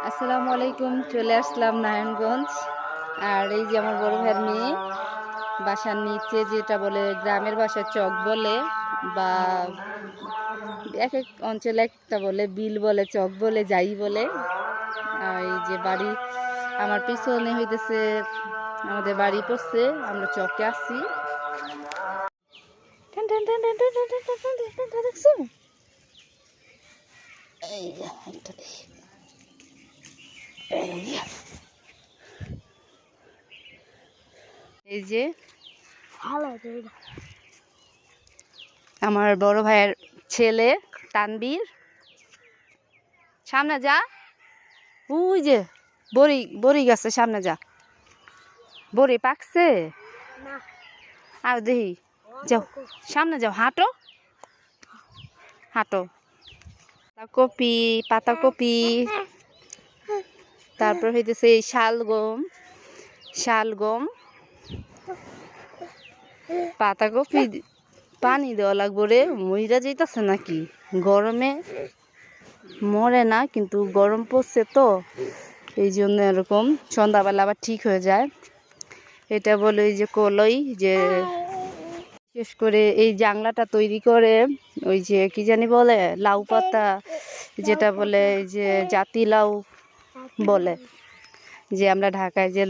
আসসালামু আলাইকুম। চলে আসলাম নারায়ণগঞ্জ। আর এই যে আমার বড় ভাইয়ের মেয়ে, বাসার নিচে যেটা বলে গ্রামের বাসায় চক বলে, বা এক এক অঞ্চলে একটা বলে, বিল বলে, চক বলে, যাই বলে। আর এই যে বাড়ি আমার পিছনে হইতেছে আমাদের বাড়ি পড়ছে, আমরা চকে আসছি। দেখছো এই একটা এই যে আমার বড় ভাইয়ের ছেলে তানবীর, সামনে যা, ওই যে বড়ি বড়ি গাছে সামনে যা, বড়ি পাকছে আর দেখি, যাও সামনে যাও, হাঁটো হাঁটো। কপি, পাতাকপি, তারপর হইতেছে এই শালগম, শালগম, পাতাকপি পানি দেওয়া লাগবো রে, মইরা যাইতেছে নাকি গরমে, মরে না কিন্তু গরম পড়ছে তো এই জন্য এরকম, সন্ধ্যাবেলা আবার ঠিক হয়ে যায়। এটা বলে ওই যে কলই, যে বিশেষ করে এই জাংলাটা তৈরি করে ওই যে কি জানি বলে, লাউ পাতা, যেটা বলে যে জাতি লাউ বলে, যে আমরা ঢাকায় যে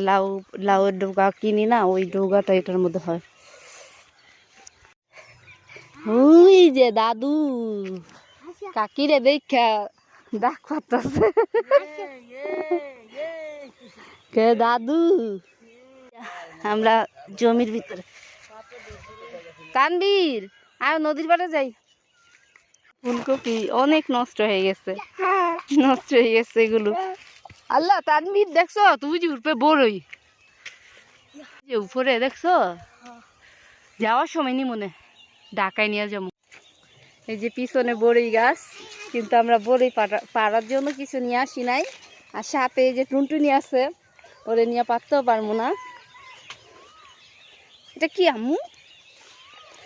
লাউয়ের ডোগা কিনি না, ওই ডোগাটা এটার মধ্যে হয়। ওই যে দাদু কাকিরে দেখা ডাক পাতাছে, কে দাদু। আমরা জমির ভিতরে, তানবীর আর নদীর পাড়ে যাই। ফুলকপি অনেক নষ্ট হয়ে গেছে, নষ্ট হয়ে গেছে এগুলো। আল্লাহ, তানবীর দেখছো তুই যে উপরে বড়ই, যে উপরে দেখছো, যাওয়ার সময় নি মনে ঢাকায় নিয়ে যাবো। এই যে পিছনে বড়ই গাছ, কিন্তু আমরা বড়ই পাড়ার জন্য কিছু নিয়ে আসি নাই। আর সাথে এই যে টুনটুনি আছে, ওরে নিয়ে পারতেও পারবো না। এটা কি আম্মু?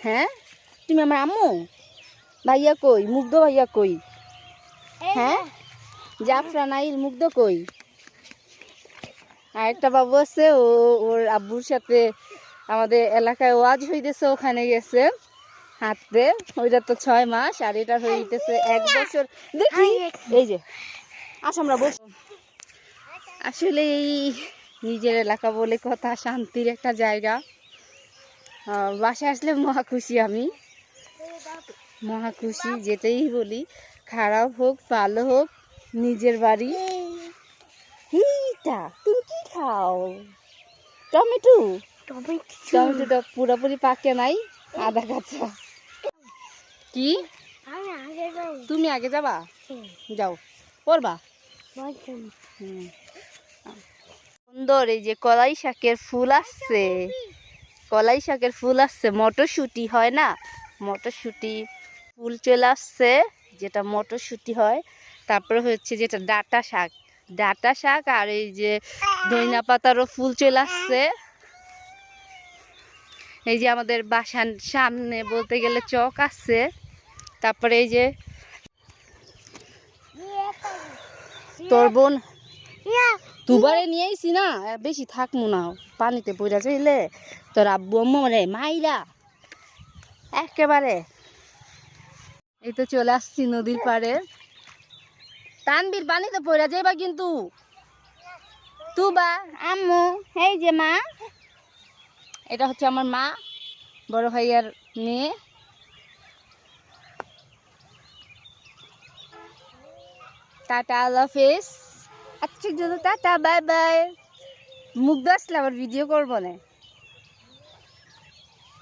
হ্যাঁ তুমি আমার আম্মু? ভাইয়া কই, মুগ্ধ ভাইয়া কই? হ্যাঁ জাফরানাইল মুগ্ধ কই? আর একটা বাবু আছে, ওর আব্বুর সাথে আমাদের এলাকায় ওয়াজ হইতেছে, ওখানে গেছে হাঁটতে। ওইটা তো 6 মাস, আর এটা হইতেছে 1 বছর। দেখি এই যে আমরা বস, আসলে এই নিজের এলাকা বলে কথা, শান্তির একটা জায়গা। বাসায় আসলে মহা খুশি, আমি মহা খুশি, যেটাই বলি, খারাপ হোক ভালো হোক, নিজের বাড়ি। তুমি কি খাও? টমেটো? টমেটোটা পুরোপুরি পাকে নাই, আধা কাঁচা। কি তুমি আগে যাবা? যাও, পড়বা। সুন্দর এই যে কলাই শাকের ফুল আসছে, কলাই শাকের ফুল আসছে, মটরশুঁটি হয় না, মটরশুঁটি ফুল চলে আসছে, যেটা মটরশুঁটি হয়। তারপরে হচ্ছে যেটা ডাঁটা শাক, ডাঁটা শাক, আর এই যে ধনিয়া পাতারও ফুল চলে আসছে। এই যে আমাদের বাসার সামনে বলতে গেলে চক আছে। তারপরে এই যে তোর বোন দুবারে নিয়ে আইসি না, বেশি থাকবো না, পানিতে পড়া যাইলে তোর আব্বু আম্মু রে মাইরা একেবারে। এই তো চলে আসছি নদীর পাড়ে। তানবীর পানিতে পড়া যাইবা কিন্তু, তুবা আম্মু। এই যে মা, এটা হচ্ছে আমার মা, বড় ভাইয়ার মেয়ে। টাটা, আল্লাহ হাফেজ। আচ্ছা টাটা, বাই বাই। মুগ্ধ আসলে আবার ভিডিও করবো না।